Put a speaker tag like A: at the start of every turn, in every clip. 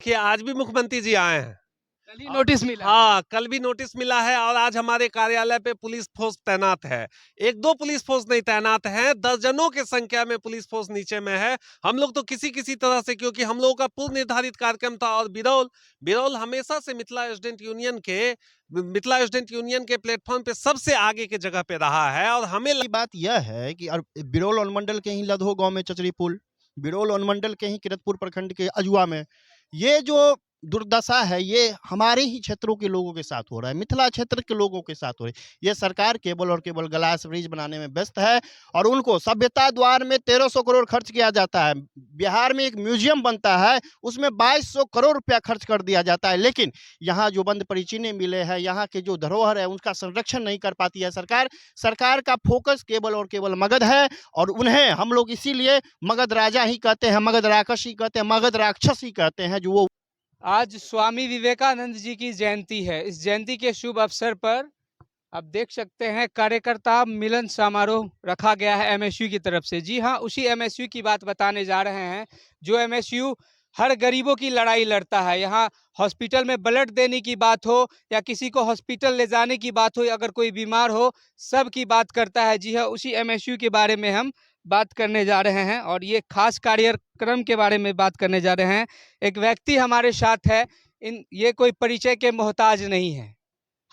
A: कि आज भी मुख्यमंत्री जी आए हैं।
B: कल ही नोटिस मिला।
A: हाँ, कल भी नोटिस मिला है और आज हमारे कार्यालय पे पुलिस फोर्स तैनात है। एक दो पुलिस फोर्स नहीं तैनात है, दर्जनों की संख्या में पुलिस फोर्स नीचे में है। हम लोग तो किसी तरह से, क्योंकि हम लोगों का पूर्व निर्धारित कार्यक्रम था और बिरौल हमेशा से मिथिला स्टूडेंट यूनियन के प्लेटफॉर्म पे सबसे आगे के जगह पे रहा है और हमें
C: की बात यह है कि बिरौल अनुमंडल के ही लधो गांव में चचरी पुल, बिरौल अनुमंडल के ही किरतपुर प्रखंड के अजुआ में ये जो दुर्दशा है, ये हमारे ही क्षेत्रों के लोगों के साथ हो रहा है, मिथिला क्षेत्र के लोगों के साथ हो रही है। ये सरकार केवल और केवल ग्लास ब्रिज बनाने में व्यस्त है और उनको सभ्यता द्वार में 1300 करोड़ खर्च किया जाता है। बिहार में एक म्यूजियम बनता है, उसमें 2200 करोड़ रुपया खर्च कर दिया जाता है, लेकिन यहाँ जो बंद परिचिने मिले हैं, यहाँ के जो धरोहर है उनका संरक्षण नहीं कर पाती है सरकार। सरकार का फोकस केवल और केवल मगध है और उन्हें हम लोग इसीलिए मगध राजा ही कहते हैं, मगध राक्षस ही कहते हैं, मगध राक्षस ही कहते हैं। जो वो
B: आज स्वामी विवेकानंद जी की जयंती है। इस जयंती के शुभ अवसर पर आप देख सकते हैं कार्यकर्ता मिलन समारोह रखा गया है एमएसयू की तरफ से। जी हाँ, उसी एमएसयू की बात बताने जा रहे हैं जो एमएसयू हर गरीबों की लड़ाई लड़ता है। यहाँ हॉस्पिटल में ब्लड देने की बात हो या किसी को हॉस्पिटल ले जाने की बात हो, अगर कोई बीमार हो, सब की बात करता है। जी हाँ, उसी एमएसयू के बारे में हम बात करने जा रहे हैं और ये खास कार्यक्रम के बारे में बात करने जा रहे हैं। एक व्यक्ति हमारे साथ है, ये कोई परिचय के मोहताज नहीं है,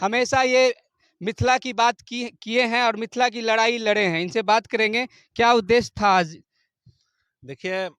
B: हमेशा ये मिथिला की बात किए हैं और मिथिला की लड़ाई लड़े हैं। इनसे बात करेंगे, क्या उद्देश्य था आज?
A: देखिए,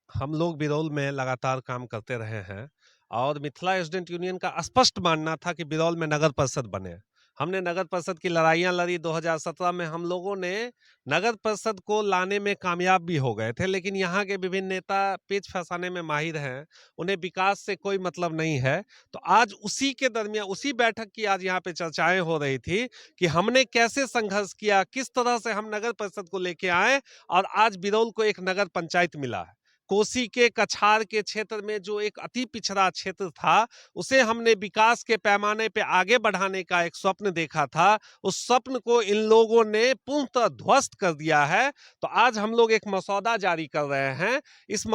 A: हम लोग बिरौल में लगातार काम करते रहे हैं और मिथिला स्टूडेंट यूनियन का स्पष्ट मानना था कि बिरौल में नगर परिषद बने। हमने नगर परिषद की लड़ाइयाँ लड़ी। 2017 में हम लोगों ने नगर परिषद को लाने में कामयाब भी हो गए थे, लेकिन यहाँ के विभिन्न नेता पेच फंसाने में माहिर हैं, उन्हें विकास से कोई मतलब नहीं है। तो आज उसी के दरमियान, उसी बैठक की आज यहाँ पे चर्चाएं हो रही थी कि हमने कैसे संघर्ष किया, किस तरह से हम नगर परिषद को लेके आए और आज बिरौल को एक नगर पंचायत मिला है। कोसी के कछार के क्षेत्र में जो एक अति पिछड़ा क्षेत्र था, उसे हमने विकास के पैमाने पे आगे बढ़ाने का एक स्वप्न देखा था। उस स्वप्न को इन लोगों ने पूर्णतः ध्वस्त कर दिया है। तो आज हम लोग एक मसौदा जारी कर रहे हैं। इस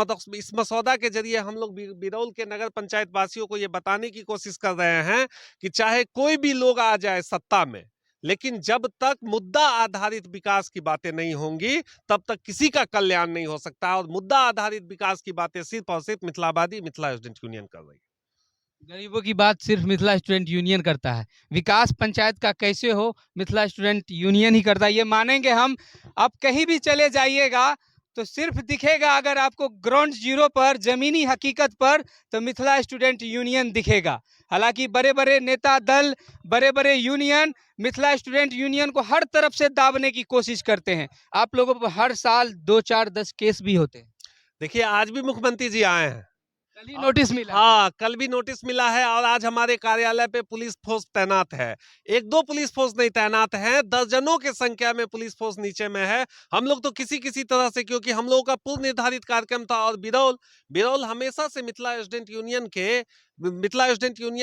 A: मसौदा के जरिए हम लोग बिरौल के नगर पंचायत वासियों को ये बताने की कोशिश कर रहे हैं कि चाहे कोई भी लोग आ जाए सत्ता में, लेकिन जब तक मुद्दा आधारित विकास की बातें नहीं होंगी तब तक किसी का कल्याण नहीं हो सकता। और मुद्दा आधारित विकास की बातें सिर्फ और सिर्फ मिथिलावादी मिथिला स्टूडेंट यूनियन कर रही है।
B: गरीबों की बात सिर्फ मिथिला स्टूडेंट यूनियन करता है। विकास पंचायत का कैसे हो, मिथिला स्टूडेंट यूनियन ही करता है, ये मानेंगे हम। आप कहीं भी चले जाइएगा तो सिर्फ दिखेगा, अगर आपको ग्राउंड जीरो पर, जमीनी हकीकत पर, तो मिथिला स्टूडेंट यूनियन दिखेगा। हालांकि बड़े बड़े नेता दल, बड़े बड़े यूनियन मिथिला स्टूडेंट यूनियन को हर तरफ से दाबने की कोशिश करते हैं। आप लोगों पर हर साल 2, 4, 10 केस भी होते हैं।
A: देखिए, आज भी मुख्यमंत्री जी आए हैं।
B: कल ही नोटिस मिला।
A: हाँ, कल भी नोटिस मिला है और आज हमारे कार्यालय पे पुलिस फोर्स तैनात है। एक दो पुलिस फोर्स नहीं तैनात है, दर्जनों की संख्या में पुलिस फोर्स नीचे में है। हम लोग तो किसी तरह से, क्योंकि हम लोगों का पूर्व निर्धारित कार्यक्रम था और बिरौल हमेशा से मिथिला स्टूडेंट यूनियन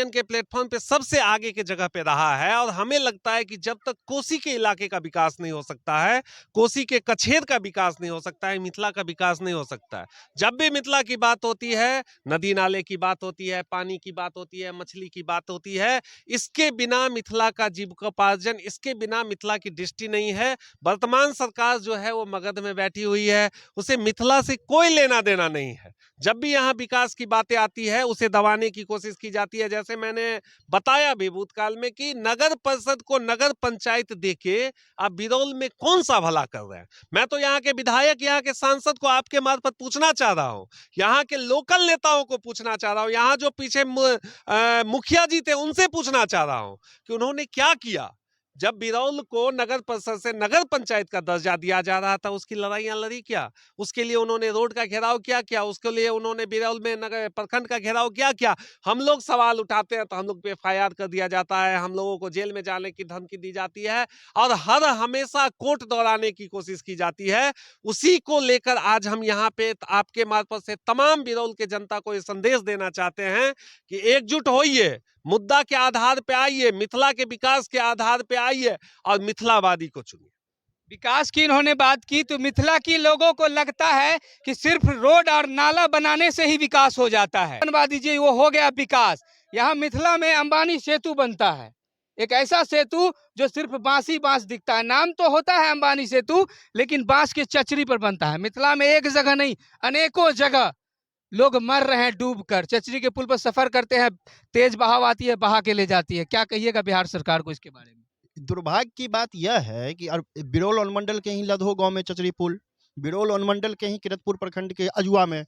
A: के प्लेटफॉर्म पे सबसे आगे के जगह पे रहा है। और हमें लगता है कि जब तक कोसी के इलाके का विकास नहीं हो सकता है, कोसी के कछेर का विकास नहीं हो सकता है, मिथिला का विकास नहीं हो सकता है। जब भी मिथिला की बात होती है, नदी नाले की बात होती है, पानी की बात होती है, मछली की बात होती है, इसके बिना मिथिला का जीविकोपार्जन, इसके बिना मिथिला की दृष्टि नहीं है। वर्तमान सरकार जो है वो मगध में बैठी हुई है, उसे मिथिला से कोई लेना देना नहीं है। जब भी यहाँ विकास की बातें आती है उसे दबाने की कोशिश की जाती है। जैसे मैंने बताया भी भूतकाल में कि नगर परिषद को नगर पंचायत देके आप बिरौल में कौन सा भला कर रहे हैं। मैं तो यहाँ के विधायक, यहाँ के सांसद को आपके मार्फत पूछना चाह रहा हूँ, यहाँ के लोकल नेताओं को पूछना चाह रहा हूँ, यहाँ जो पीछे मुखिया जी थे उनसे पूछना चाह रहा हूँ कि उन्होंने क्या किया। जब बिरौल को नगर परिषद से नगर पंचायत का दर्जा दिया जा रहा था, उसकी लड़ाइयां लड़ी क्या? उसके लिए उन्होंने रोड का घेराव क्या उसके लिए उन्होंने बिरौल में नगर प्रखंड का घेराव क्या? हम लोग सवाल उठाते हैं तो हम लोग पे एफआईआर कर दिया जाता है, हम लोगों को जेल में जाने की धमकी दी जाती है और हर हमेशा कोर्ट दौड़ाने की कोशिश की जाती है। उसी को लेकर आज हम यहाँ पे आपके मार्फत से तमाम बिरौल के जनता को ये संदेश देना चाहते हैं कि एकजुट होइए, मुद्दा के आधार पे आइए, मिथिला के विकास के आधार पे आइए और मिथिलावादी को चुनिए।
B: विकास की इन्होंने बात की, तो मिथिला की लोगों को लगता है कि सिर्फ रोड और नाला बनाने से ही विकास हो जाता है। धन्यवाद दीजिए, वो हो गया विकास। यहाँ मिथिला में अंबानी सेतु बनता है, एक ऐसा सेतु जो सिर्फ बांस ही बांस दिखता है। नाम तो होता है अंबानी सेतु, लेकिन बांस के चचरी पर बनता है। मिथिला में एक जगह नहीं, अनेकों जगह लोग मर रहे हैं डूब कर। चचरी के पुल पर सफर करते हैं, तेज बहाव आती है, बहा के ले जाती है। क्या कहिएगा बिहार सरकार को इसके बारे में?
C: दुर्भाग्य की बात यह है कि बिरौल अनुमंडल के ही लदहो गांव में चचरी पुल, बिरौल अनुमंडल के ही किरतपुर प्रखंड के अजुआ में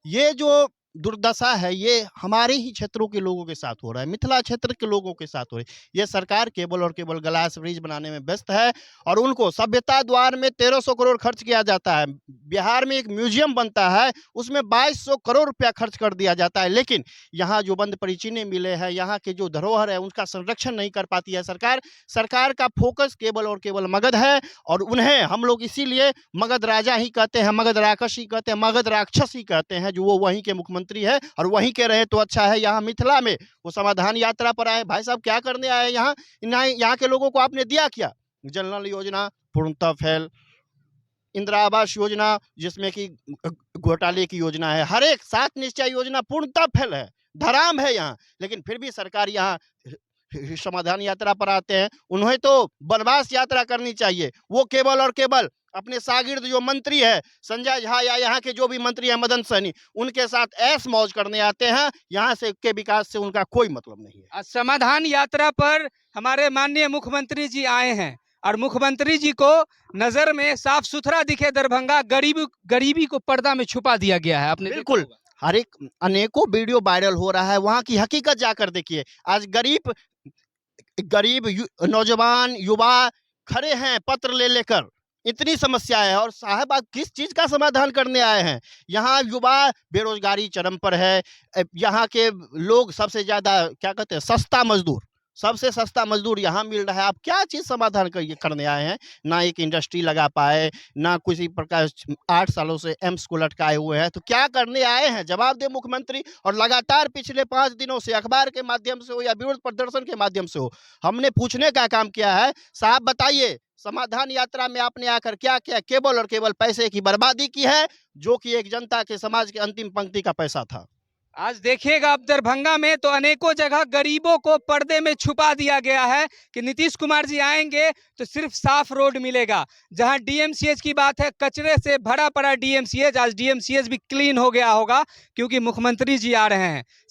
C: ये जो दुर्दशा है, ये हमारे ही क्षेत्रों के लोगों के साथ हो रहा है, मिथिला क्षेत्र के लोगों के साथ हो रही है। ये सरकार केवल और केवल ग्लास ब्रिज बनाने में व्यस्त है और उनको सभ्यता द्वार में 1300 करोड़ खर्च किया जाता है। बिहार में एक म्यूजियम बनता है, उसमें 2200 करोड़ रुपया खर्च कर दिया जाता है, लेकिन यहाँ जो बंद परिचिने मिले हैं, यहाँ के जो धरोहर है, उनका संरक्षण नहीं कर पाती है सरकार। सरकार का फोकस केवल और केवल मगध है और उन्हें हम लोग इसीलिए मगध राजा ही कहते हैं, मगध राक्षस ही कहते हैं, मगध राक्षस ही कहते हैं, जो वो वहीं के मुख्यमंत्री है और वहीं के रहे तो अच्छा है। यहाँ मिथिला में वो समाधान यात्रा पर आए। भाई साहब क्या करने आए यहाँ? यहाँ के लोगों को आपने दिया क्या? जल नल योजना पूर्णतः फेल, इंदिरा आवास योजना जिसमें कि घोटाले की योजना है, हर एक 7 निश्चय योजना पूर्णतः फेल है, धराम है यहाँ। लेकिन फिर भी सरकार यहाँ समाधान यात्रा पर आते हैं। उन्हें तो वनवास यात्रा करनी चाहिए। वो केवल और केवल अपने शागिर्द जो मंत्री है संजय झा या यहाँ के जो भी मंत्री हैं मदन सहनी, उनके साथ ऐश मौज करने आते हैं। यहाँ से के विकास से उनका कोई मतलब नहीं है।
B: आज समाधान यात्रा पर हमारे माननीय मुख्यमंत्री जी आए हैं और मुख्यमंत्री जी को नजर में साफ सुथरा दिखे दरभंगा, गरीबी को पर्दा में छुपा दिया गया है। आपने
C: बिल्कुल, हर एक अनेकों वीडियो वायरल हो रहा है, वहाँ की हकीकत जाकर देखिए। आज गरीब नौजवान युवा खड़े हैं पत्र ले लेकर, इतनी समस्या है। और साहब आप किस चीज का समाधान करने आए हैं? यहाँ युवा बेरोजगारी चरम पर है। यहाँ के लोग सबसे ज्यादा क्या कहते हैं, सस्ता मजदूर, सबसे सस्ता मजदूर यहाँ मिल रहा है। आप क्या चीज समाधान करने आए हैं? ना एक इंडस्ट्री लगा पाए, ना किसी प्रकार 8 सालों से एम्स को लटकाए हुए हैं, तो क्या करने आए हैं? जवाब दे मुख्यमंत्री। और लगातार पिछले 5 दिनों से अखबार के माध्यम से हो या विरोध प्रदर्शन के माध्यम से हो, हमने पूछने का काम किया है, साहब बताइए समाधान यात्रा में आपने आकर क्या किया? केवल और केवल पैसे की बर्बादी की है, जो कि एक जनता के समाज के अंतिम पंक्ति का पैसा था।
B: आज देखिएगा आप दरभंगा में तो अनेकों जगह गरीबों को पर्दे में छुपा दिया गया है कि नीतीश कुमार जी आएंगे तो सिर्फ साफ रोड मिलेगा। जहां डीएमसीएच की बात है, कचरे से भरा पड़ा डीएमसीएच, आज डीएमसीएच भी क्लीन हो गया होगा क्योंकि मुख्यमंत्री जी आ रहे हैं।